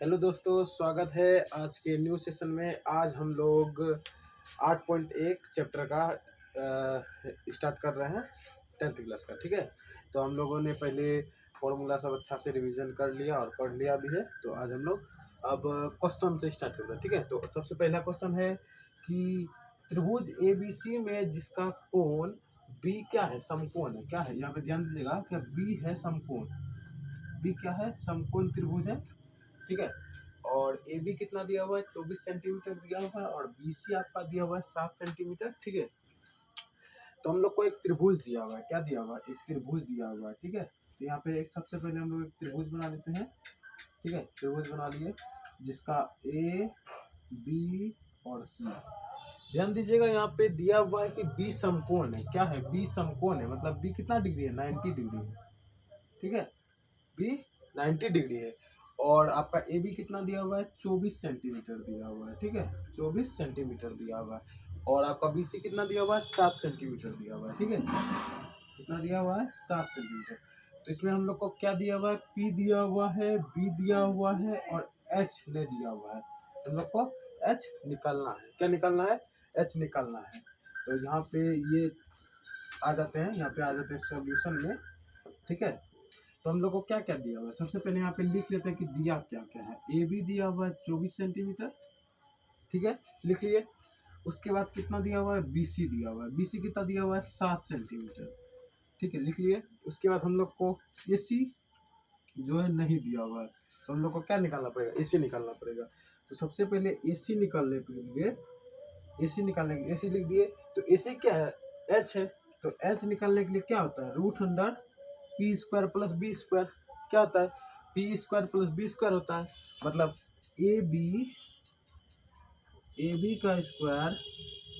Hello दोस्तों, स्वागत है आज के न्यू सेशन में। आज हम लोग 8.1 चैप्टर का स्टार्ट कर रहे हैं 10th क्लास का। ठीक है, तो हम लोगों ने पहले फॉर्मूला सब अच्छा से रिवीजन कर लिया और पढ़ लिया भी है। तो आज हम लोग अब क्वेश्चन से स्टार्ट करते हैं। ठीक है, तो सबसे पहला क्वेश्चन है कि त्रिभुज ABC में जिसका कोण बी क्या है, समकोण है। क्या है यहाँ पे ध्यान दीजिएगा कि बी है समकोण। बी क्या है, समकोण त्रिभुज है। ठीक है, और ए बी कितना दिया हुआ है, 24 सेंटीमीटर दिया हुआ है, और बी सी आपका दिया हुआ है 7 सेंटीमीटर। ठीक है, तो हम लोग को एक त्रिभुज दिया हुआ है। क्या दिया हुआ है, एक त्रिभुज दिया हुआ है। ठीक है, तो यहाँ पे सबसे पहले हम लोग एक त्रिभुज बना लेते हैं। ठीक है, त्रिभुज बना लिए जिसका ए बी और सी। ध्यान दीजिएगा यहाँ पे दिया हुआ है कि बी समकोण है। क्या है, बी समकोण है, मतलब बी कितना डिग्री है, 90 डिग्री है। ठीक है, बी 90 डिग्री है। और आपका ए बी कितना दिया हुआ है, 24 सेंटीमीटर दिया हुआ है। ठीक है, 24 सेंटीमीटर दिया हुआ है। और आपका बी सी कितना दिया हुआ है, 7 सेंटीमीटर दिया हुआ है। ठीक है, कितना दिया हुआ है, 7 सेंटीमीटर। तो इसमें हम लोग को क्या दिया हुआ है, पी दिया हुआ है, बी दिया हुआ है, और एच ने दिया हुआ है। हम लोग को एच निकालना है। क्या निकालना है, एच निकालना है। तो यहाँ पे ये आ जाते हैं, यहाँ पे आ जाते हैं सॉल्यूशन में। ठीक है, तो हम लोग को क्या क्या दिया हुआ है, सबसे पहले यहाँ पे लिख लेते हैं कि दिया क्या क्या है। ए बी दिया हुआ है 24 सेंटीमीटर। ठीक है, लिख लिए। उसके बाद कितना दिया हुआ है, बी सी दिया हुआ है। बी सी कितना दिया हुआ है, 7 सेंटीमीटर। ठीक है, लिख लिए। उसके बाद हम लोग को ए सी जो है नहीं दिया हुआ है, तो हम लोग को क्या निकालना पड़ेगा, ए सी निकालना पड़ेगा। तो सबसे पहले ए सी निकालने के लिए ए सी निकालने के लिए ए सी लिख दिए। तो ए सी क्या है, एच है। तो एच निकालने के लिए क्या होता है, root under P square plus B square. क्या होता है, P square plus B square होता है। मतलब ए बी का स्क्वायर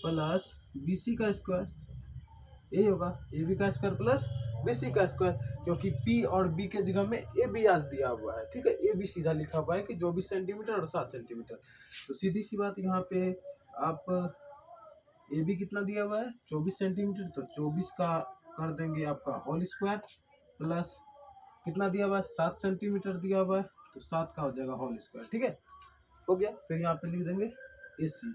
प्लस बी सी का स्क्वायर, यही होगा। ए बी का स्क्वायर प्लस बी सी का स्क्वायर, क्योंकि पी और बी के जगह में ए बी आज दिया हुआ है। ठीक है, ए बी सीधा लिखा हुआ है कि 24 सेंटीमीटर और 7 सेंटीमीटर। तो सीधी सी बात, यहाँ पे आप ए बी कितना दिया हुआ है, 24 सेंटीमीटर। तो 24 का कर देंगे आपका होल स्क्वायर, प्लस कितना दिया हुआ है, 7 सेंटीमीटर दिया हुआ है, तो 7 का हो जाएगा होल स्क्वायर। ठीक है, हो गया। फिर यहाँ पे लिख देंगे ए सी।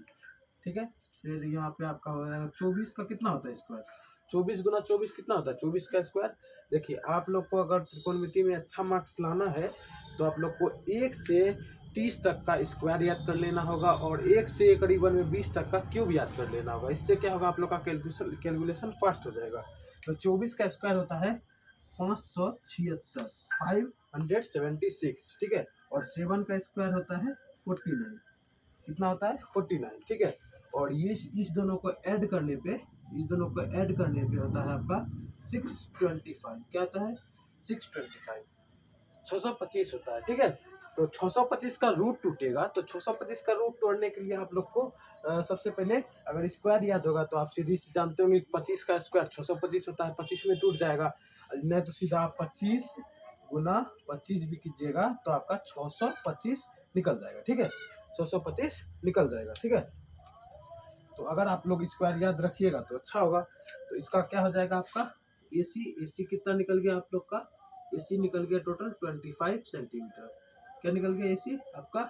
ठीक है, फिर यहाँ पे आपका हो जाएगा 24 का कितना होता है स्क्वायर, 24 गुना 24 कितना होता है, 24 का स्क्वायर। देखिए, आप लोग को अगर त्रिकोणमिति में अच्छा मार्क्स लाना है तो आप लोग को 1 से 30 तक का स्क्वायर याद कर लेना होगा, और 1 से करीबन में 20 तक का क्यूब याद कर लेना होगा। इससे क्या होगा, आप लोग का कैलकुलेशन फास्ट हो जाएगा। तो 24 का स्क्वायर होता है 576, 576। ठीक है, और 7 का स्क्वायर होता है 49। कितना होता है, 49। ठीक है, और ये इस दोनों को ऐड करने पे होता है आपका 625। क्या होता है, 625, 625 होता है। ठीक है, तो 625 का रूट टूटेगा। तो 625 का रूट तोड़ने के लिए आप लोग को सबसे पहले अगर स्क्वायर याद होगा तो आप सीधी से जानते होंगे 25 का स्क्वायर 625 होता है। 25 में टूट जाएगा, नहीं तो सीधा आप 25 गुना 25 भी कीजिएगा तो आपका 625 निकल जाएगा। ठीक है, 625 निकल जाएगा। ठीक है, तो अगर आप लोग स्क्वायर याद रखिएगा तो अच्छा होगा। तो इसका क्या हो जाएगा, आपका ए सी कितना निकल गया आप लोग का, ए सी निकल गया टोटल 25 सेंटीमीटर। क्या निकल गया, ए सी आपका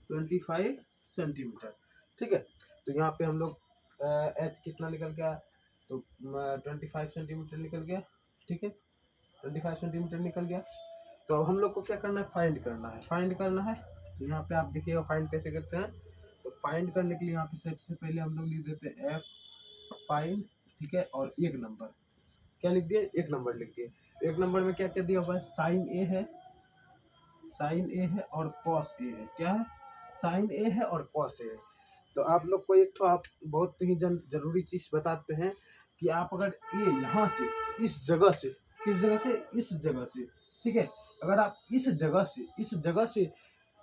25 सेंटीमीटर। ठीक है, तो यहाँ पे हम लोग एच कितना निकल गया, तो 25 सेंटीमीटर निकल गया। ठीक है, 25 सेंटीमीटर निकल गया। तो अब हम लोग को क्या करना है, फाइंड करना है। तो यहाँ पे आप देखिएगा फाइंड कैसे करते हैं। तो फाइंड करने के लिए यहाँ पे सबसे पहले हम लोग लिख देते हैं एफ फाइंड। ठीक है, और एक नंबर, क्या लिख दिए, एक नंबर लिख दिए। एक नंबर में क्या क्या दिया हुआ है, साइन ए है और कॉस ए है। क्या है, साइन ए है और कॉस ए है। तो आप लोग को एक तो आप बहुत ही जरूरी चीज बताते हैं कि आप अगर ए यहाँ से इस जगह से, किस जगह से, इस जगह से, ठीक है, अगर आप इस जगह से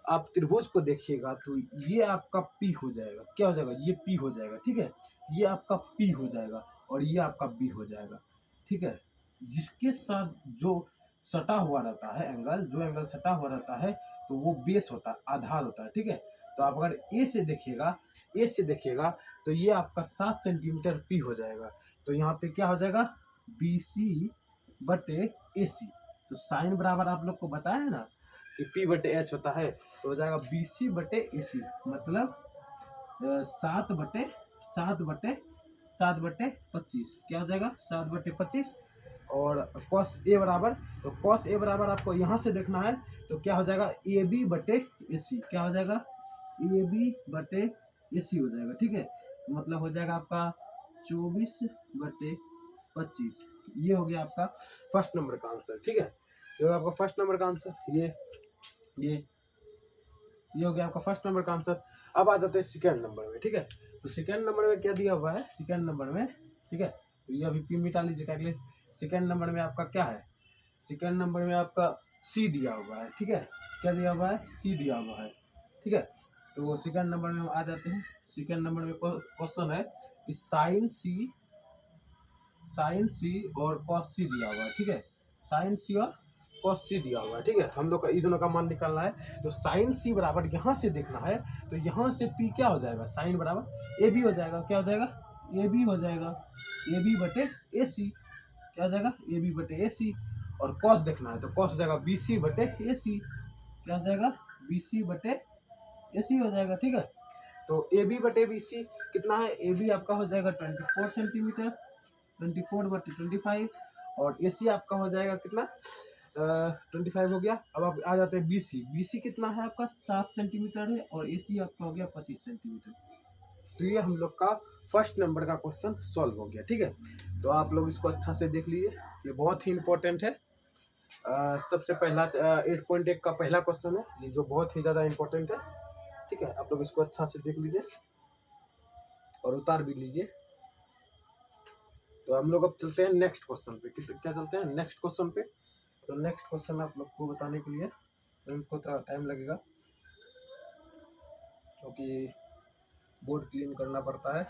आप त्रिभुज को देखिएगा तो ये आपका पी हो जाएगा। क्या हो जाएगा, ये पी हो जाएगा। ठीक है, ये आपका पी हो जाएगा और ये आपका बी हो जाएगा। ठीक है, जिसके साथ जो सटा हुआ रहता है एंगल, जो एंगल सटा हुआ रहता है तो वो बेस होता है, आधार होता है। ठीक है, तो आप अगर ए से देखिएगा तो ये आपका 7 सेंटीमीटर पी हो जाएगा। तो यहाँ पे क्या हो जाएगा, बी सी बटे ए सी। तो साइन बराबर आप लोग को बताया है ना, कि P बटे H होता है, तो हो जाएगा BC बटे AC, मतलब 7/25। क्या हो जाएगा 7/25। और cos A बराबर, तो cos A बराबर आपको यहाँ से देखना है, तो क्या हो जाएगा AB बटे AC। क्या हो जाएगा AB बटे AC हो जाएगा, ठीक है। मतलब हो जाएगा आपका 24/25। ये हो गया आपका फर्स्ट नंबर का आंसर, ठीक है। ये हो आपका फर्स्ट नंबर का आंसर, ये हो गया आपका फर्स्ट नंबर का आंसर। अब आ जाते हैं सेकंड नंबर में, ठीक है। तो सेकंड नंबर में क्या दिया हुआ है, सेकंड नंबर में, ठीक है, तो ये अभी P मिटा लीजिए कैलकुलेट। सेकंड नंबर में आपका क्या है, सेकंड नंबर में आपका C दिया हुआ है, ठीक है। क्या दिया हुआ है, C दिया हुआ है, ठीक है। तो सेकंड नंबर में आ जाते हैं। सेकंड नंबर में क्वेश्चन है कि साइन C और cos C दिया हुआ है, ठीक है। साइन C और cos C दिया हुआ है, ठीक है। हम लोग का इन दोनों का मान निकालना है। तो साइन C बराबर यहाँ से देखना है, तो यहाँ से P क्या हो जाएगा, साइन बराबर AB हो जाएगा। क्या हो जाएगा, AB हो जाएगा, AB बटे AC। क्या हो जाएगा, AB बटे AC। और cos देखना है, तो cos हो जाएगा BC बटे AC। क्या हो जाएगा, BC बटे AC हो जाएगा, ठीक है। तो AB बटे BC कितना है, AB आपका हो जाएगा 24 सेंटीमीटर, 24/25। और AC आपका हो जाएगा कितना, 25 हो गया। अब आप आ जाते हैं BC कितना है आपका 7 सेंटीमीटर है, और AC आपका हो गया 25 सेंटीमीटर। तो ये हम लोग का फर्स्ट नंबर का क्वेश्चन सॉल्व हो गया, ठीक है। तो आप लोग इसको अच्छा से देख लीजिए, ये बहुत ही इंपॉर्टेंट है। सबसे पहला 8.1 का पहला क्वेश्चन है ये, जो बहुत ही ज़्यादा इंपॉर्टेंट है, ठीक है। आप लोग इसको अच्छा से देख लीजिए और उतार भी लीजिए। तो हम लोग अब चलते हैं नेक्स्ट क्वेश्चन पे। क्या चलते हैं नेक्स्ट क्वेश्चन पे। तो नेक्स्ट क्वेश्चन आप लोग को बताने के लिए इनको थोड़ा टाइम लगेगा, क्योंकि बोर्ड क्लीन करना पड़ता है।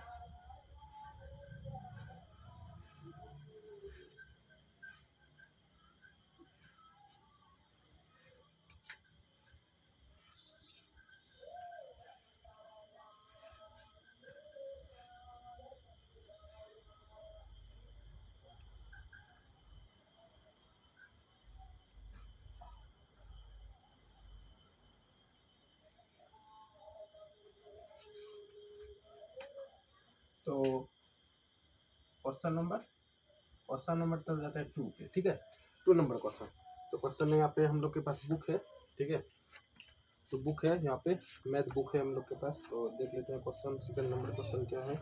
तो क्वेश्चन नंबर चल जाता है 2 पे, ठीक है। 2 नंबर क्वेश्चन। तो क्वेश्चन में यहाँ पे हम लोग के पास बुक है, ठीक है। तो बुक है यहाँ पे, मैथ बुक है हम लोग के पास। तो देख लेते हैं क्वेश्चन, सेकंड नंबर क्वेश्चन क्या है।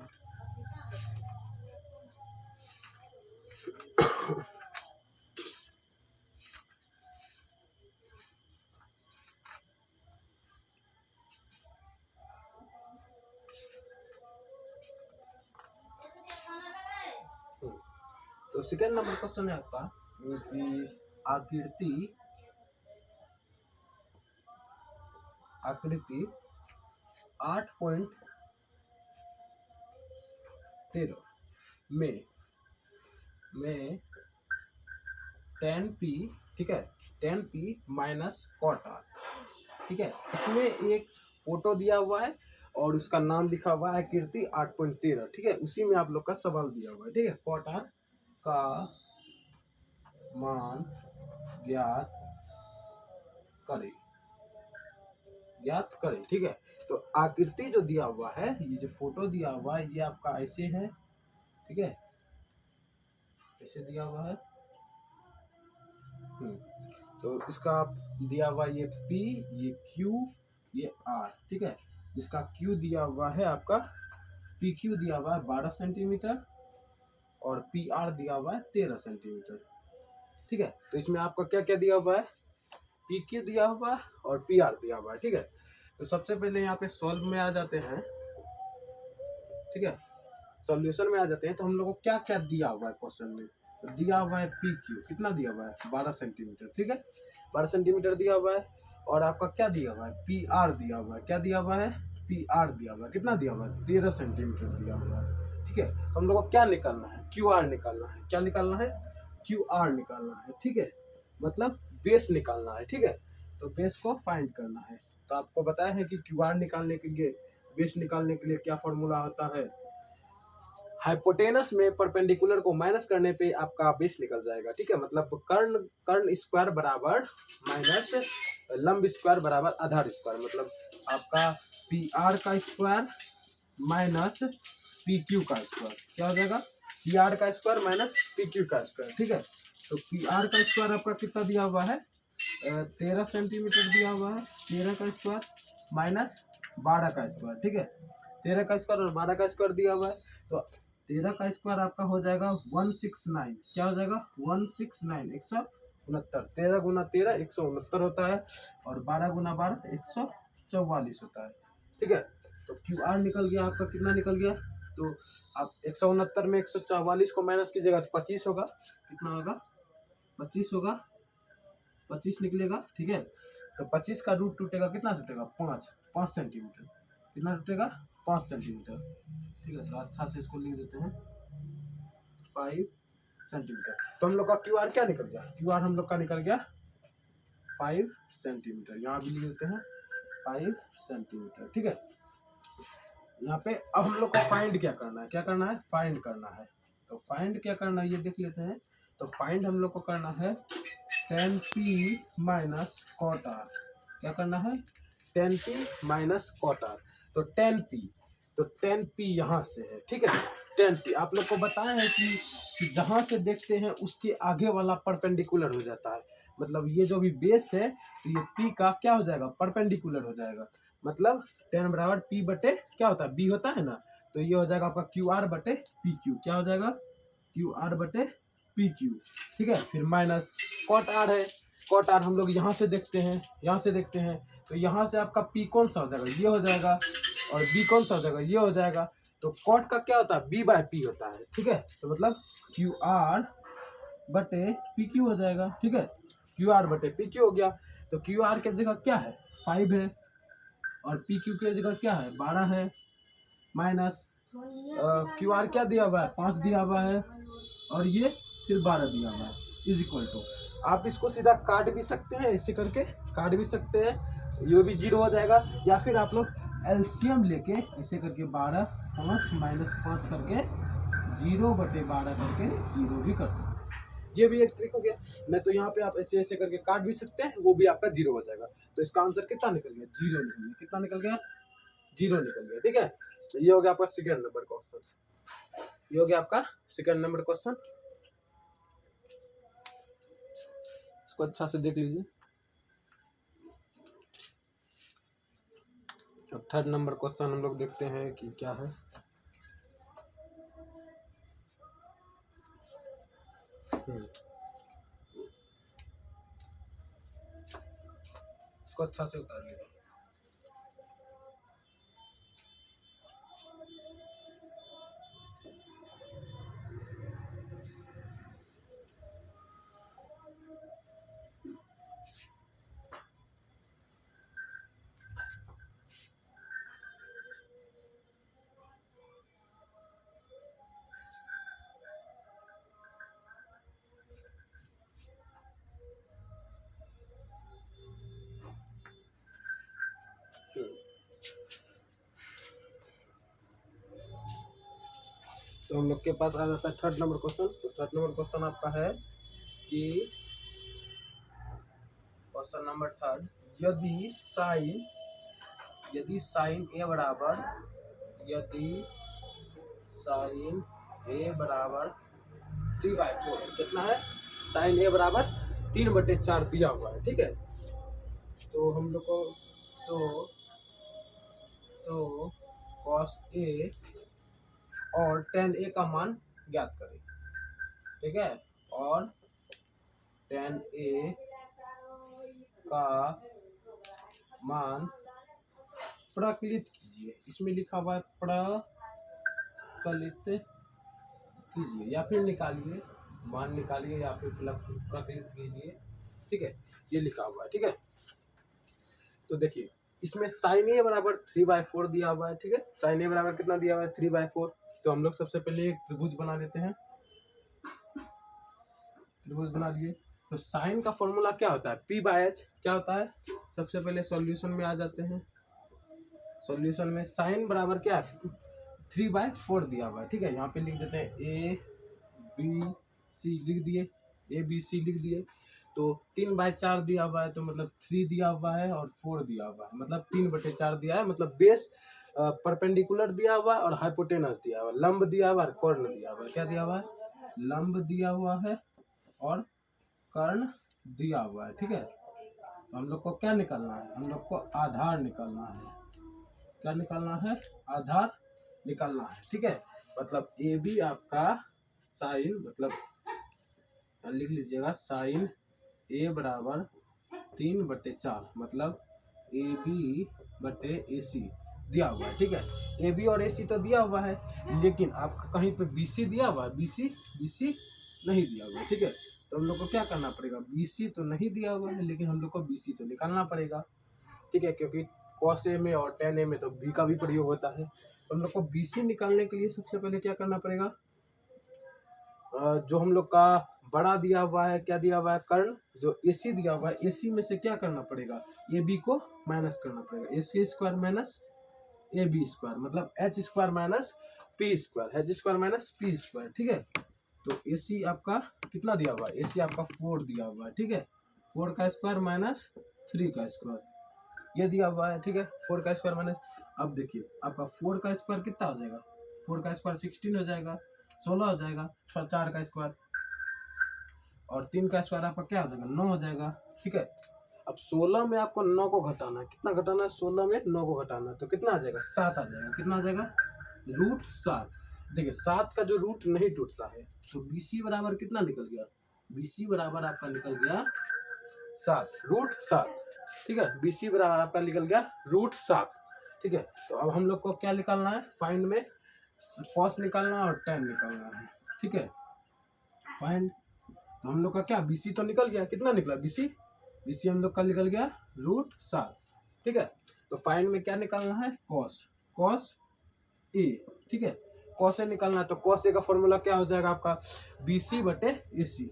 तो सेकंड नंबर क्वेश्चन है आपका कि आकृति 8.13 में 10p, ठीक है, 10p माइनस cot r, ठीक है। इसमें एक फोटो दिया हुआ है और उसका नाम लिखा हुआ है आकृति 8.13, ठीक है। उसी में आप लोग का सवाल दिया हुआ है, ठीक है। cot r का मान ज्ञात करें, ठीक है। तो आकृति जो दिया हुआ है, ये जो फोटो दिया हुआ है, ये आपका ऐसे है, ठीक है, ऐसे दिया हुआ है। तो इसका दिया हुआ ये P, ये Q, ये R, ठीक है। इसका Q दिया हुआ है आपका, PQ दिया हुआ है 12 सेंटीमीटर और PR दिया हुआ है 13 सेंटीमीटर, ठीक है। तो इसमें आपका क्या क्या दिया हुआ है, PQ दिया हुआ है और PR दिया हुआ है, ठीक है। तो सबसे पहले यहाँ पे सॉल्व में आ जाते हैं, ठीक है, सॉल्यूशन में आ जाते हैं। तो हम लोग को क्या क्या दिया हुआ है क्वेश्चन में, तो दिया हुआ है PQ कितना दिया हुआ है 12 सेंटीमीटर, ठीक है, 12 सेंटीमीटर दिया हुआ है। और आपका क्या दिया हुआ है, PR दिया हुआ है। क्या दिया हुआ है, PR दिया हुआ है, कितना दिया हुआ है 13 सेंटीमीटर दिया हुआ है, ठीक है। तो हम लोग को क्या निकालना है, QR निकालना है। क्या निकालना है, QR निकालना है, ठीक है, मतलब बेस निकालना है, ठीक है। तो बेस को फाइंड करना है। तो आपको बताया है कि QR निकालने के लिए, बेस निकालने के लिए क्या फॉर्मूला होता है, हाइपोटेनस में परपेंडिकुलर को माइनस करने पे आपका बेस निकल जाएगा, ठीक है। मतलब कर्ण स्क्वायर बराबर माइनस लंब स्क्वायर बराबर आधार स्क्वायर, मतलब आपका पी आर का स्क्वायर माइनस पी क्यू का स्क्वायर क्या हो जाएगा, पी आर का स्क्वायर माइनस पी क्यू का स्क्वायर। ठीक है, तो पी आर का स्क्वायर आपका कितना दिया हुआ है, 13 सेंटीमीटर दिया हुआ है, 13 का स्क्वायर माइनस 12 का स्क्वायर। ठीक है, 13 का स्क्वायर और 12 का स्क्वायर दिया हुआ है, तो 13 का स्क्वायर आपका हो जाएगा 169, क्या हो जाएगा 169, 169, 13 गुना 13 169 होता है, और 12 गुना 12 144 होता है। ठीक है, तो क्यू आर निकल गया आपका, कितना निकल गया, तो आप 169 में 144 को माइनस कीजिएगा तो 25 होगा, कितना होगा 25 होगा, 25 निकलेगा। ठीक है, तो 25 का रूट टूटेगा, कितना टूटेगा 5 सेंटीमीटर, कितना टूटेगा 5 सेंटीमीटर। ठीक है, तो अच्छा से इसको लिख देते हैं 5 सेंटीमीटर। तो हम लोग का क्यू आर क्या निकल गया, क्यू आर हम लोग का निकल गया 5 सेंटीमीटर, यहाँ भी लिख देते हैं 5 सेंटीमीटर। ठीक है, यहाँ पे अब हम लोग को फाइंड क्या करना है, क्या करना है, फाइंड करना है। तो फाइंड क्या करना है ये देख लेते हैं। तो फाइंड हम लोग को करना है tan p minus cot R, क्या करना है tan p minus cot R. तो tan p यहाँ से है। ठीक है, tan p आप लोग को बताया है कि जहाँ से देखते हैं उसके आगे वाला परपेंडिकुलर हो जाता है, मतलब ये जो भी बेस है तो ये p का क्या हो जाएगा, परपेंडिकुलर हो जाएगा, मतलब tan बराबर p बटे क्या होता है b होता है ना, तो ये हो जाएगा आपका क्यू आर बटे पी क्यू, क्या हो जाएगा क्यू आर बटे पी क्यू। ठीक है, फिर माइनस कॉट आर है, कॉट आर हम लोग यहाँ से देखते हैं, यहाँ से देखते हैं, तो यहाँ से आपका पी कौन सा हो जाएगा, ये हो जाएगा, और बी कौन सा हो जाएगा, ये हो जाएगा। तो कॉट का क्या होता है बी बाय पी होता है। ठीक है, तो मतलब क्यू आर बटे पी क्यू हो जाएगा। ठीक है, क्यू आर बटे पी क्यू हो गया। तो क्यू आर की जगह क्या है 5 है, और पी क्यू की जगह क्या है 12 है, माइनस क्यू आर क्या दिया हुआ है 5 दिया हुआ है, और ये फिर 12 दिया हुआ है, इज इक्वल टू, आप इसको सीधा काट भी सकते हैं, ऐसे करके काट भी सकते हैं, ये भी 0 हो जाएगा, या फिर आप लोग एलसीएम लेके ऐसे करके 12 5 माइनस 5 करके 0 बटे 12 करके 0 भी कर सकते हैं। ये भी एक ट्रिक हो गया। नहीं तो यहाँ पे आप ऐसे ऐसे करके काट भी सकते हैं, वो भी आपका 0 हो जाएगा। तो इसका आंसर कितना निकल गया 0 निकल गया, कितना निकल गया 0 निकल गया। ठीक है, तो ये हो गया आपका सेकंड नंबर क्वेश्चन, ये हो गया आपका सेकंड नंबर क्वेश्चन। इसको अच्छा से देख लीजिए। अब थर्ड नंबर क्वेश्चन हम लोग देखते हैं कि क्या है। इसको अच्छा से उतार लीजिए। तो हम लोग के पास आ जाता है थर्ड नंबर क्वेश्चन। तो थर्ड नंबर क्वेश्चन आपका है कि क्वेश्चन नंबर थर्ड, यदि साइन ए बराबर, यदि साइन ए बराबर 3/4, कितना है साइन ए बराबर 3/4 दिया हुआ है। ठीक है, तो हम लोग को तो cos ए और tan ए का मान ज्ञात करें। ठीक है, और tan ए का मान प्रकलित कीजिए, इसमें लिखा हुआ है प्रकलित कीजिए, या फिर निकालिए, मान निकालिए या फिर प्रकलित कीजिए। ठीक है, ये लिखा हुआ है। ठीक है, तो देखिए इसमें साइन ए बराबर 3/4 दिया हुआ है। ठीक है, साइन ए बराबर कितना दिया हुआ है 3/4। तो हम लोग सबसे पहले एक त्रिभुज बना लेते हैं, त्रिभुज बना लिए। तो साइन का फॉर्मूला क्या होता है p/h, क्या होता है, सबसे पहले सॉल्यूशन में आ जाते हैं। सॉल्यूशन में साइन बराबर क्या है 3/4 दिया हुआ है। ठीक है, यहाँ पे लिख देते हैं a b c लिख दिए, a b c लिख दिए। तो 3/4 दिया हुआ है, तो मतलब 3 दिया हुआ है और 4 दिया हुआ है, मतलब 3/4 दिया है, मतलब बेस परपेंडिकुलर दिया हुआ है और हाइपोटेनस दिया हुआ है, लंब दिया हुआ है और कर्ण दिया हुआ है। क्या दिया हुआ है? लंब दिया हुआ है और कर्ण दिया हुआ है। ठीक है, तो हम लोग को क्या निकालना है? हम लोग को आधार निकालना है। क्या निकालना है? आधार निकालना है। ठीक है, मतलब ए बी आपका साइन, मतलब लिख लीजिएगा साइन ए बराबर 3/4, मतलब ए बी बटे ए सी दिया हुआ है। ठीक है, ए बी और ए सी तो दिया हुआ है, लेकिन आपका कहीं पे बी सी दिया हुआ है, बी सी नहीं दिया हुआ है। ठीक है, तो हम लोग को क्या करना पड़ेगा? बी सी तो नहीं दिया हुआ है, लेकिन हम लोग को बी सी तो निकालना पड़ेगा। ठीक है, क्योंकि कॉस ए में और टेन ए में तो बी का भी प्रयोग होता है। तो हम लोग को बी सी निकालने के लिए सबसे पहले क्या करना पड़ेगा? जो हम लोग का बड़ा दिया हुआ है, क्या दिया हुआ है? कर्ण। जो AC दिया हुआ है, AC में से क्या करना पड़ेगा? AB को माइनस करना पड़ेगा। AC square minus AB square, मतलब H square minus P square, H square minus P square. ठीक है, तो AC आपका कितना दिया हुआ है? AC आपका 4 दिया हुआ है। ठीक है, 4 का स्क्वायर माइनस 3 का स्क्वायर, ये दिया हुआ है। ठीक है, 4 का स्क्वायर माइनस, अब देखिए आपका 4 का स्क्वायर कितना हो जाएगा? 4 का स्क्वायर 16 हो जाएगा, 16 हो जाएगा, 4 का स्क्वायर और 3 का स्क्वायर आपका क्या हो जाएगा? 9 हो जाएगा। ठीक है, अब 16 में आपको 9 को घटाना है। कितना घटाना है? 16 में 9 को घटाना है, तो कितना आ जाएगा? 7 आ जाएगा। कितना आ जाएगा? √7। देखिए 7 का जो रूट नहीं टूटता है, तो BC बराबर कितना निकल गया? BC बराबर आपका निकल गया 7, √7। ठीक है, BC बराबर आपका निकल गया √7। ठीक है, तो अब हम लोग को क्या निकालना है? फाइंड में कॉस निकालना है और tan निकालना है। ठीक है, फाइंड, तो हम लोग का क्या? BC तो निकल गया, कितना निकला? BC हम लोग का निकल गया √7। ठीक है, तो फाइंड में क्या निकालना है? Cos A. ठीक है, कॉस ए निकालना है, तो कॉस ए का फॉर्मूला क्या हो जाएगा आपका? BC बटे AC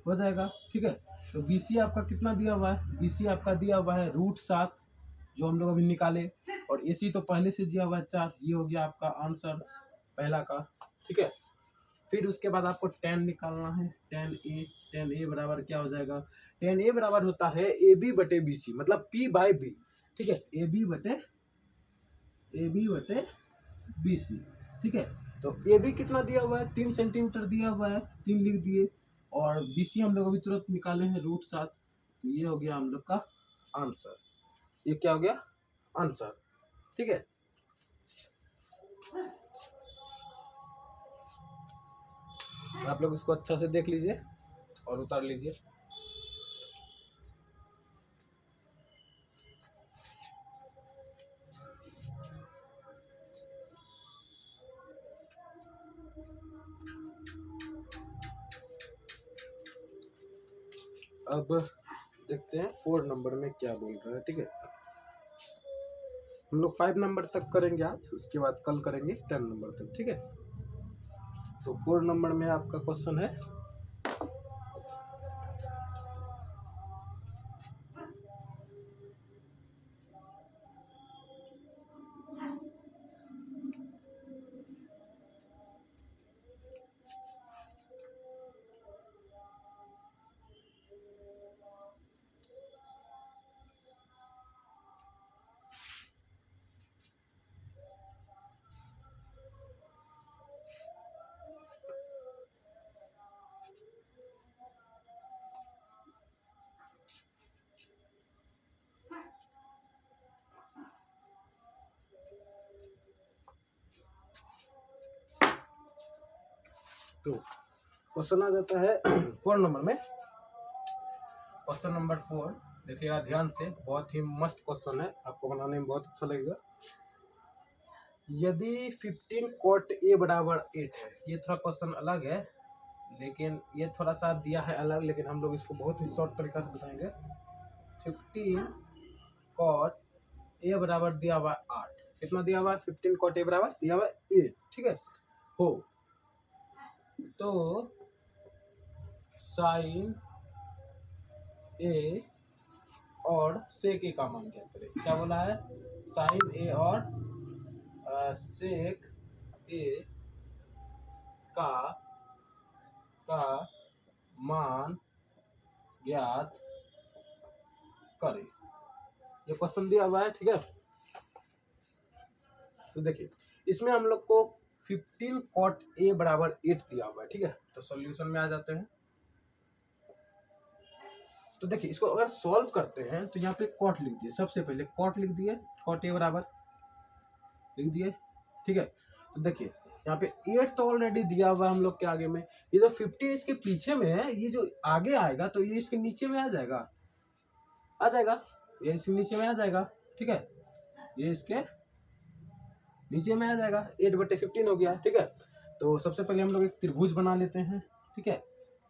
हो जाएगा। ठीक है, तो BC आपका कितना दिया हुआ है? BC आपका दिया हुआ है √7, जो हम लोग अभी निकाले, और AC तो पहले से दिया हुआ है 4। ये हो गया आपका आंसर पहला का। ठीक है, फिर उसके बाद आपको tan निकालना है। tan A बराबर क्या हो जाएगा? tan A बराबर होता है AB बटे BC, मतलब P/B। ठीक है, AB बटे BC। ठीक है, तो AB कितना दिया हुआ है? 3 सेंटीमीटर दिया हुआ है, 3 लिख दिए, और BC हम लोग अभी तुरंत निकाले हैं √7, तो ये हो गया हम लोग का आंसर। ये क्या हो गया? आंसर। ठीक है, आप लोग इसको अच्छा से देख लीजिए और उतार लीजिए। अब देखते हैं 4 नंबर में क्या बोल रहा है। ठीक है, हम लोग 5 नंबर तक करेंगे आज, उसके बाद कल करेंगे 10 नंबर तक। ठीक है, तो 4 नंबर में आपका क्वेश्चन है, तो क्वेश्चन आ जाता है 4 नंबर में। क्वेश्चन नंबर 4 देखिएगा ध्यान से, बहुत ही मस्त क्वेश्चन है, आपको बनाने में बहुत अच्छा लगेगा। यदि 15 cot A बराबर 8 है, ये थोड़ा क्वेश्चन अलग है, लेकिन ये थोड़ा सा दिया है अलग, लेकिन हम लोग इसको बहुत ही शॉर्ट तरीका से बताएंगे। 15 cot A बराबर दिया हुआ 8, कितना दिया हुआ है? 15 cot A बराबर दिया हुआ 8। ठीक है, हो तो साइन ए और सेक ए का मान ज्ञात करें। क्या बोला है? साइन ए और सेक ए का मान ज्ञात करें, ये क्वेश्चन दिया हुआ है। ठीक है, तो देखिए इसमें हम लोग को 15 cot a बराबर 8 दिया हुआ है। ठीक है, तो सॉल्यूशन में आ जाते हैं। तो देखिए इसको अगर सॉल्व करते हैं तो यहाँ पे कॉट लिख दिए, सबसे पहले कॉट लिख दिए, कॉट ए बराबर लिख दिए। ठीक है, तो देखिए यहाँ पे 8 तो ऑलरेडी दिया हुआ है हम लोग के आगे में, ये जो 15 इसके पीछे में है, ये जो आगे आएगा तो ये इसके नीचे में आ जाएगा, ये इसके नीचे में आ जाएगा। ठीक है, ये इसके नीचे में आ जाएगा, 8/15 हो गया। ठीक है, तो सबसे पहले हम लोग एक त्रिभुज बना लेते हैं। ठीक है,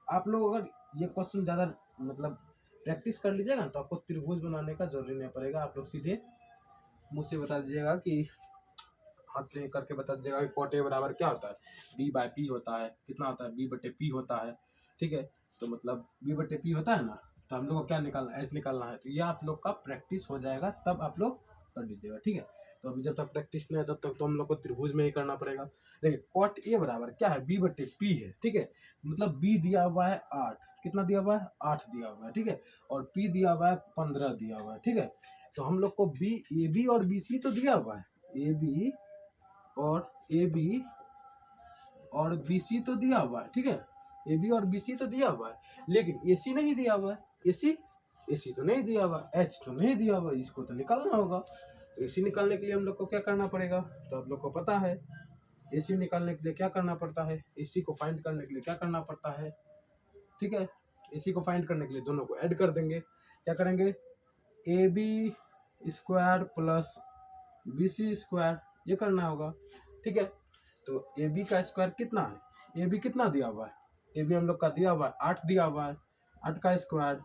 आप लोग अगर ये क्वेश्चन ज़्यादा मतलब प्रैक्टिस कर लीजिएगा तो आपको त्रिभुज बनाने का जरूरी नहीं पड़ेगा, आप लोग सीधे मुझ से बता दीजिएगा कि हाथ से करके बता दीजिएगा कि कॉट ए बराबर क्या होता है, b/p होता है, कितना होता है, b/p होता है। ठीक है, तो मतलब b/p होता है ना, तो हम लोग को क्या निकालना है, h निकालना है। तो ये आप लोग का प्रैक्टिस हो जाएगा तब आप लोग कर लीजिएगा। ठीक है, तो अभी जब तक प्रैक्टिस नहीं है तब तक तो हम लोग को त्रिभुज में ही करना पड़ेगा। देखिए कॉट ए बराबर क्या है, b/p है। ठीक है, मतलब b दिया हुआ है 8, कितना दिया हुआ है, 8 दिया हुआ है। ठीक है, और p दिया हुआ है 15 दिया हुआ है। ठीक है, तो हम लोग को ए बी और बी सी तो दिया हुआ है, ए बी और बी सी तो दिया हुआ है। ठीक है, ए बी और बी सी तो दिया हुआ है, लेकिन ए सी नहीं दिया हुआ है, ए सी तो नहीं दिया हुआ, एच तो नहीं दिया हुआ, इसको तो निकालना होगा। तो ए सी निकालने के लिए हम लोग को क्या करना पड़ेगा, तो आप लोग को पता है ए सी निकालने के लिए क्या करना पड़ता है, ए सी को फाइंड करने के लिए क्या करना पड़ता है। ठीक है, ए सी को फाइंड करने के लिए दोनों को ऐड कर देंगे, क्या करेंगे, A B square plus B C square, ये करना होगा। ठीक है, तो ए बी का स्क्वायर कितना है, ए बी कितना दिया हुआ है, ए बी हम लोग का दिया हुआ है 8 दिया हुआ है, 8 का स्क्वायर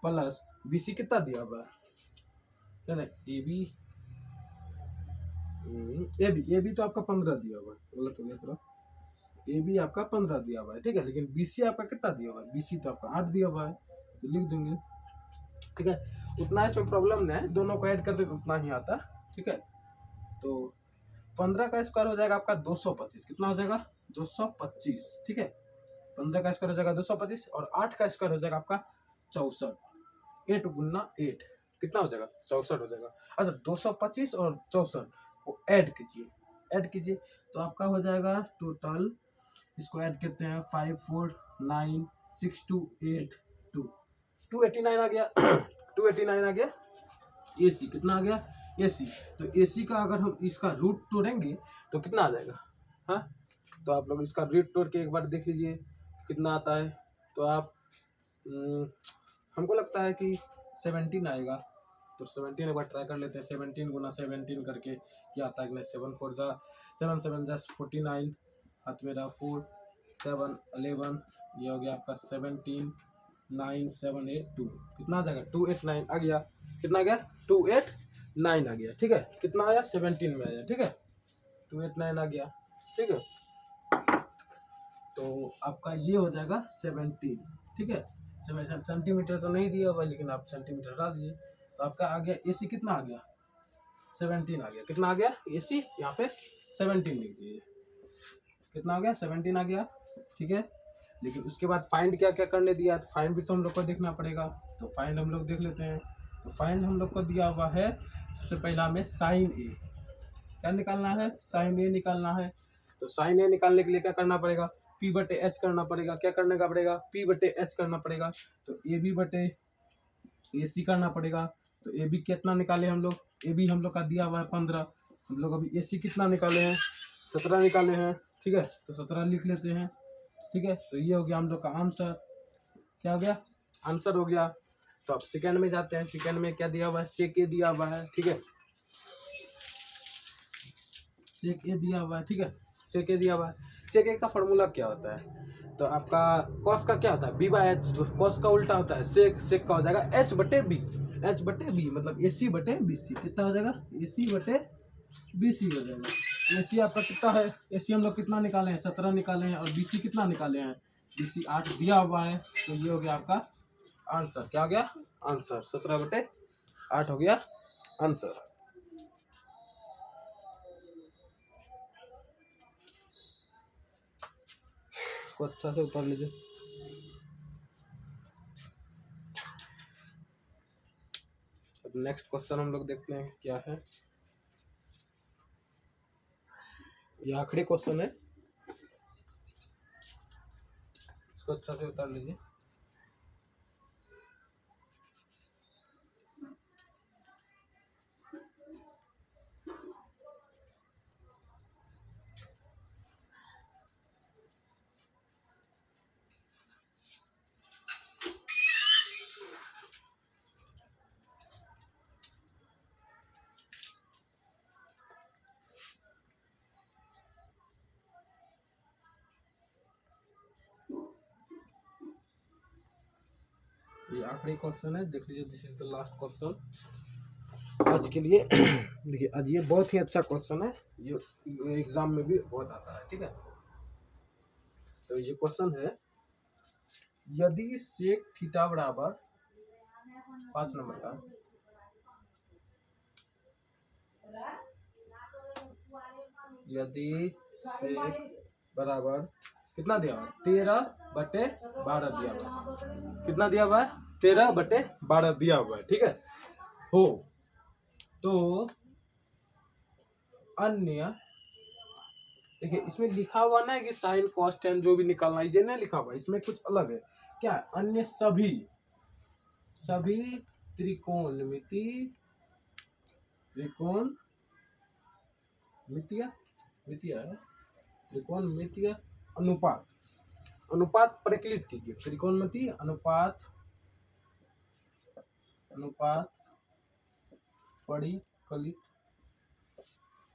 प्लस बी सी कितना दिया हुआ है, ए बी तो आपका 15 दिया हुआ है, गलत हो गया थोड़ा, ए बी आपका 15 दिया हुआ है। ठीक है, लेकिन बी सी आपका कितना दिया हुआ है, बी सी तो आपका 8 दिया हुआ है, तो लिख देंगे। ठीक है, उतना इसमें प्रॉब्लम नहीं है, दोनों को ऐड कर दे तो उतना ही आता। ठीक है, तो 15 का स्क्वायर हो जाएगा आपका 225, कितना हो जाएगा, 225। ठीक है, 15 का स्क्वायर हो जाएगा 225 और 8 का स्क्वायर हो जाएगा आपका 64, 8 गुना 8 कितना हो जाएगा, 64 हो जाएगा। अच्छा 225 और 64 को ऐड कीजिए तो आपका हो जाएगा टोटल, इसको ऐड करते हैं 5 4 9 6 2 8 2 289 आ गया 289 आ गया। ए सी कितना आ गया, ए सी, तो ए सी का अगर हम इसका रूट तोड़ेंगे तो कितना आ जाएगा, हाँ, तो आप लोग इसका रूट तोड़ के एक बार देख लीजिए कितना आता है। तो आप हमको लगता है कि 17 आएगा, तो 17 एक बार ट्राई कर लेते हैं, 17 गुना 17 करके क्या आता है, 7 4 जा 7 7 जा 49, हाथ मेरा 4 7 11, ये हो गया आपका 17 9 7 8 2, कितना आ जाएगा 289 आ गया, कितना आ गया 289 आ गया। ठीक है, कितना आया 17 में आया। ठीक है, 289 आ गया। ठीक है, तो आपका ये हो जाएगा 17। ठीक है, सेंटीमीटर तो नहीं दिया हुआ लेकिन आप सेंटीमीटर हटा दीजिए, तो आपका आ गया ए सी कितना आ गया 17 आ गया, कितना आ गया ए सी, यहाँ पे 17 लिख दीजिए, कितना आ गया 17 आ गया। ठीक है, लेकिन उसके बाद फाइंड क्या क्या करने दिया, तो फाइंड भी तो हम लोग को देखना पड़ेगा, तो फाइंड हम लोग देख लेते हैं। तो फाइंड हम लोग को दिया हुआ है, सबसे पहला हमें साइन ए, क्या निकालना है, साइन ए निकालना है। तो साइन ए निकालने के लिए क्या करना पड़ेगा, p/h करना पड़ेगा, क्या करने का पड़ेगा, p/h करना पड़ेगा। तो ए बी बटे ए सी करना पड़ेगा। तो ए बी कितना निकाले हम लोग, ए बी हम लोग का दिया हुआ है 15, हम लोग अभी ए सी कितना निकाले हैं, 17 निकाले हैं। ठीक है, तो 17 लिख लेते हैं। ठीक है, तो ये हो गया हम लोग का आंसर, क्या हो गया, आंसर हो गया। तो अब सेकंड में जाते हैं, सेकंड में क्या दिया हुआ है, सेक ए दिया हुआ है। ठीक है, सेक ए दिया हुआ है। ठीक है, सेक ए दिया हुआ है, सेक ए का फॉर्मूला क्या होता है, तो आपका कॉस का क्या होता है, b/h, तो कॉस का उल्टा होता है सेक, सेक का हो जाएगा h/b, h/b मतलब AC/BC, कितना हो जाएगा AC/BC हो जाएगा। AC आपका कितना है, AC हम लोग कितना निकाले हैं 17 निकाले हैं, और BC कितना निकाले हैं, BC 8 दिया हुआ है। तो ये हो गया आपका आंसर, क्या हो गया आंसर, 17/8 हो गया आंसर। इसको अच्छा से उतार लीजिए। अब नेक्स्ट क्वेश्चन हम लोग देखते हैं क्या है। ये आखिरी क्वेश्चन है, इसको अच्छा से उतार लीजिए। ये आखिरी क्वेश्चन है, देख लीजिए। This is the last question आज के लिए। देखिए आज ये बहुत ही अच्छा क्वेश्चन है, ये एग्जाम में भी बहुत आता है, ठीक है। तो ये क्वेश्चन है, यदि सेक थीटा बराबर 5 नंबर का, यदि सेक बराबर कितना दिया हुआ, 13/12 दिया हुआ है। कितना दिया हुआ है, 13/12 दिया हुआ है, ठीक है। हो तो अन्य, देखिए इसमें लिखा हुआ ना है कि साइन कॉस टेन जो भी निकालना है, ये नहीं लिखा हुआ, इसमें कुछ अलग है। क्या है? अन्य सभी त्रिकोणमिति त्रिकोणमितीय अनुपात परिकलित कीजिए। त्रिकोणमिति अनुपात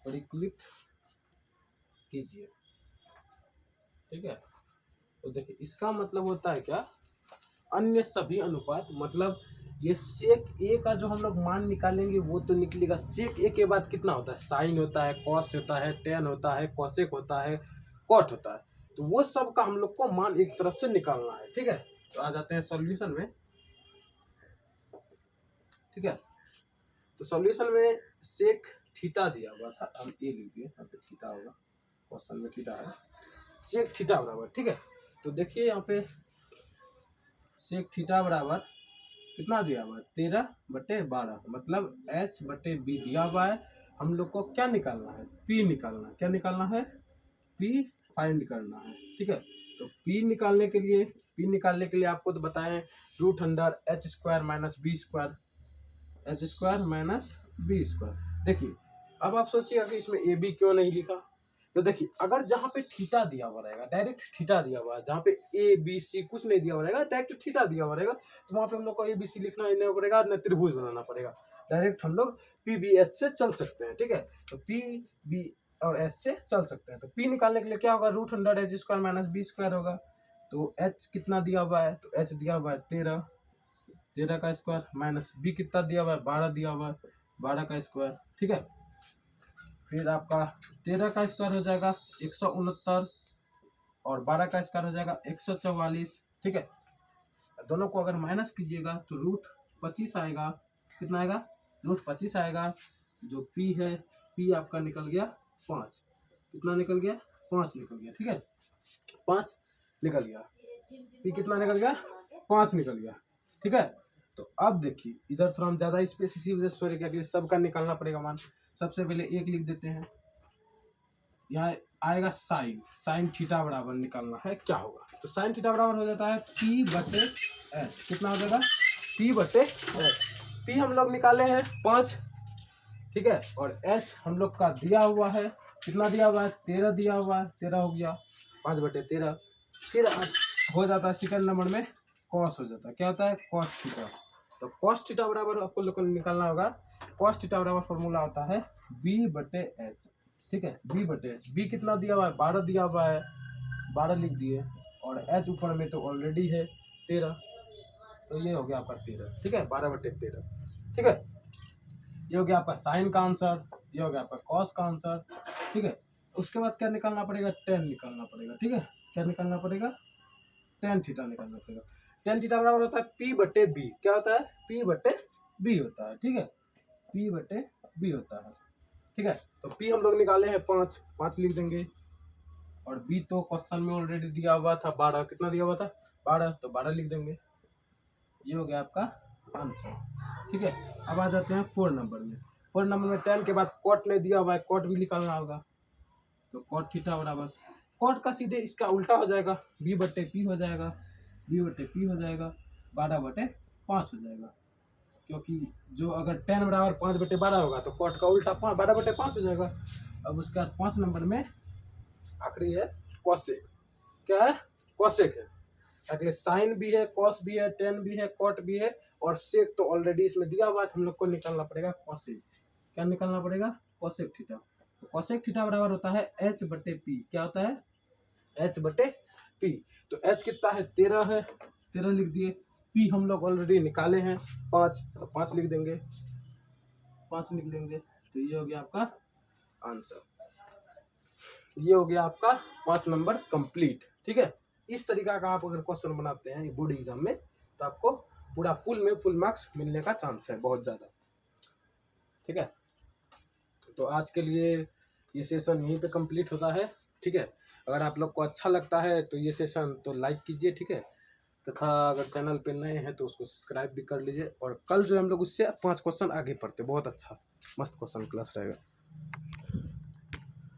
परिकलित कीजिए, ठीक है। तो देखिए इसका मतलब होता है क्या, अन्य सभी अनुपात, मतलब ये सेक ए का जो हम लोग मान निकालेंगे वो तो निकलेगा। सेक ए के बाद कितना होता है, साइन होता है, कॉस होता है, टेन होता है, कॉसेक होता है, कॉट होता है। तो वो सब का हम लोग को मान एक तरफ से निकालना है, ठीक है। तो आ जाते हैं सॉल्यूशन में, ठीक है। तो सॉल्यूशन में सेक थीटा दिया हुआ था, हम ए लिख दिए, यहाँ पे थीटा होगा, क्वेश्चन में थीटा है, सेक थीटा बराबर, ठीक है। तो देखिए यहाँ पे सेक थीटा बराबर कितना दिया हुआ है, 13/12, मतलब h/b दिया हुआ है। हम लोग को क्या निकालना है, p निकालना है। क्या निकालना है, p फाइंड करना है, ठीक है। तो p निकालने के लिए आपको तो बताएं h² - b²। देखिए अब आप सोचिएगा कि इसमें ए बी क्यों नहीं लिखा। तो देखिए अगर जहाँ पे थीटा दिया हुआ रहेगा, डायरेक्ट थीटा दिया हुआ है, जहाँ पे ए बी सी कुछ नहीं दिया हुआ रहेगा, डायरेक्ट थीटा दिया हुआ रहेगा, तो वहाँ पे हम लोग को ए बी सी लिखना ही नहीं पड़ेगा, न त्रिभुज बनाना पड़ेगा। डायरेक्ट हम लोग पी बी एच से चल सकते हैं, ठीक है। तो पी बी और एच से चल सकते हैं। तो पी निकालने के लिए क्या होगा, √100 h² - b² होगा। तो एच कितना दिया हुआ है, तो एच दिया हुआ है 13 का स्क्वायर, माइनस बी कितना दिया हुआ है, 12 दिया हुआ है, 12 का स्क्वायर, ठीक है। फिर आपका 13 का स्क्वायर हो जाएगा 169, और 12 का स्क्वायर हो जाएगा 144, ठीक है। दोनों को अगर माइनस कीजिएगा तो √25 आएगा। कितना आएगा, √25 आएगा। जो पी है, पी आपका निकल गया 5। कितना निकल गया, 5 निकल गया, ठीक है। 5 निकल गया, पी कितना निकल गया, 5 निकल गया, ठीक है। तो अब देखिए इधर थोड़ा हम ज़्यादा स्पेस इसी वजह से सॉरी क्या, सबका निकालना पड़ेगा मान। सबसे पहले एक लिख देते हैं, यहाँ आएगा साइन थीटा बराबर निकालना है, क्या होगा। तो साइन थीटा बराबर हो जाता है p/h। कितना हो जाएगा, p/h। p हम लोग निकाले हैं 5, ठीक है। और h हम लोग का दिया हुआ है, कितना दिया हुआ है, 13 दिया हुआ है, 13 हो गया, 5/13। फिर हो जाता है सेकंड नंबर में कॉस हो जाता है। क्या होता है, कॉस थीटा। तो कॉस थीटा बराबर आपको लोग को निकालना होगा। कॉस थीटा बराबर फॉर्मूला होता है b/h, ठीक है। b/h, b कितना दिया हुआ है, 12 दिया हुआ है, 12 लिख दिए, और h ऊपर में तो ऑलरेडी है 13, तो ये हो गया आपका 13, ठीक है, 12/13, ठीक है। ये हो गया आपका साइन का आंसर, ये हो गया आपका कॉस का आंसर, ठीक है। उसके बाद क्या निकालना पड़ेगा, टेन निकालना पड़ेगा, ठीक है। क्या निकालना पड़ेगा, टेन थीटा निकालना पड़ेगा। टेन थीटा बराबर होता है p/b। क्या होता है, p/b होता है, ठीक है, p/b होता है, ठीक है। तो p हम लोग निकाले हैं 5 लिख देंगे, और b तो क्वेश्चन में ऑलरेडी दिया हुआ था 12। कितना दिया हुआ था, 12, तो 12 लिख देंगे। ये हो गया आपका आंसर। ठीक है, अब आ जाते हैं 4 नंबर में। 4 नंबर में 10 के बाद कॉट नहीं दिया हुआ है, कॉट भी निकालना होगा। तो कॉट थीटा बराबर कॉट का सीधे इसका उल्टा हो जाएगा, बी बटे पी हो जाएगा, बी बटे पी हो जाएगा, 12/5 हो जाएगा। क्योंकि जो अगर 10 बराबर 5/12 होगा तो कॉट का उल्टा 12/5 हो जाएगा। अब उसके बाद 5 नंबर में आखिरी है कॉसेक। क्या है? कॉसेक है। अगले साइन भी है, कॉस भी है, टेन भी है, कॉट भी है, और सेक तो ऑलरेडी इसमें दिया हुआ है। हम लोग को निकालना पड़ेगा कॉसेक। क्या निकालना पड़ेगा? Cosec theta. तो कॉसेक थीटा बराबर होता है एच बटे पी। क्या होता है? एच बटे पी। तो एच कितना है? 13 है, 13 लिख दिए। पी हम लोग ऑलरेडी निकाले हैं 5, तो 5 लिख देंगे, 5 लिख लेंगे। तो ये हो गया आपका आंसर। ये हो गया आपका 5 नंबर कंप्लीट। ठीक है, इस तरीका का आप अगर क्वेश्चन बनाते हैं बोर्ड एग्जाम में तो आपको पूरा फुल मार्क्स मिलने का चांस है, बहुत ज़्यादा। ठीक है, तो आज के लिए ये सेशन यहीं पे कंप्लीट होता है। ठीक है, अगर आप लोग को अच्छा लगता है तो ये सेशन तो लाइक कीजिए। ठीक है, तथा अगर चैनल पे नए हैं तो उसको सब्सक्राइब भी कर लीजिए। और कल जो हम लोग उससे 5 क्वेश्चन आगे पढ़ते, बहुत अच्छा मस्त क्वेश्चन क्लास रहेगा।